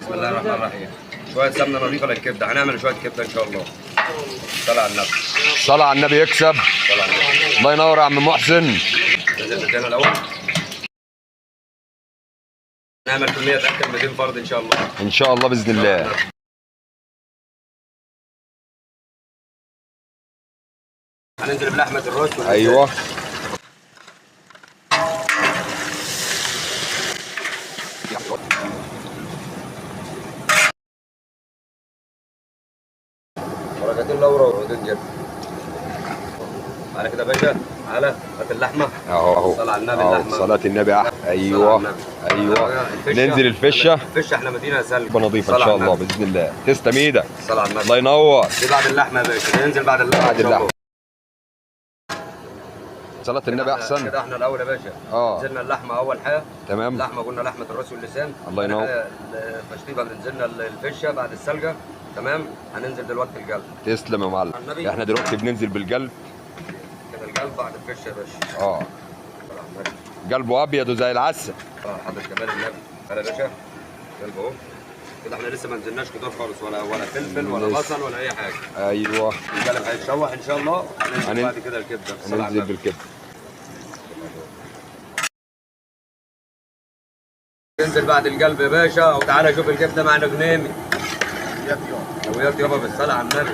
بسم الله الرحمن الرحيم. شويه سمنه نظيفه للكبده، هنعمل شويه كبده ان شاء الله. صلى على النبي. صلى على النبي يكسب. صلى على النبي. الله ينور يا عم محسن. نزل بدينا الاول. نعمل كميه تاكل 200 فرد ان شاء الله. ان شاء الله باذن الله. هننزل بلحمه الراس. ايوه. ورقتين لورا ورقتين جد. على كده يا باشا، تعالى هات اللحمه اهو صلى على النبي. اهو اللحمه صلاة النبي ايوه ايوه. ننزل الفشه. الفشه احنا مدينه سلق نظيفه ان شاء الله باذن الله. تسلم ايدك. صلى على النبي. الله ينور. دي بعد اللحمه يا باشا، ننزل بعد اللحمه. بعد اللحمه. صلاة النبي احسن. كده احنا الاول يا باشا. نزلنا اللحمه اول حاجه. تمام. اللحمه قلنا لحمه الراس واللسان. الله ينور. التشطيبه نزلنا الفشه بعد السلقه. تمام. هننزل دلوقتي القلب. تسلم يا معلم. احنا دلوقتي بننزل بالقلب. كده القلب بعد الفشه يا باشا. قلبه ابيض وزي العسل. حضرة كمال النبي. تعالى يا باشا. قلبه اهو. كده احنا لسه ما نزلناش خضار خالص، ولا فلفل ولا بصل ولا اي حاجه. ايوه. القلب هيتشوح ان شاء الله. هننزل بعد كده الكبده. هننزل بالكبده. ننزل بعد القلب يا باشا، وتعالى شوف الكبده مع نجنامي. وياك يابا بالصلاه على النبي.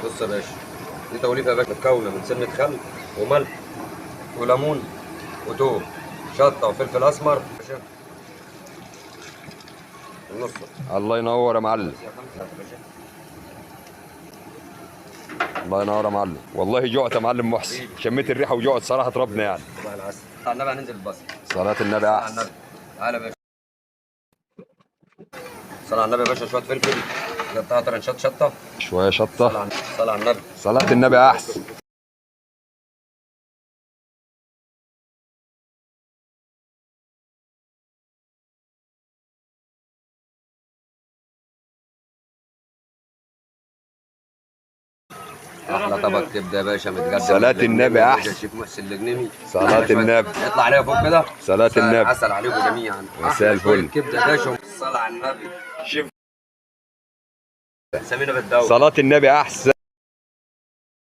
بص يا باشا، دي توليفه يا باشا متكونه من سنه خل وملح وليمون وتوم، شطه وفلفل اسمر باشا. النص. الله ينور يا معلم. الله ينور يا معلم. والله جوعت يا معلم محسن. شميت الريحه وجوعت صراحه ربنا يعني. على العسل. على النبي هننزل البصل. صلاة النبي احسن. تعالى يا باشا. صلى على النبي يا باشا. شويه فلفل نقطعها طرنشات شطه. شويه شطه. صلى على النبي. صلاة النبي احسن. احلى طبق كبده يا باشا متقدم. صلاة النبي احسن. الشيف محسن الجنيمي. صلاة النبي. يطلع عليها فوق كده. صلاة النبي. عسل عليكم جميعا. مساء الفل. كبده يا باشا. صلى على النبي. شوف. سمينا بالدواء. صلاة النبي احسن.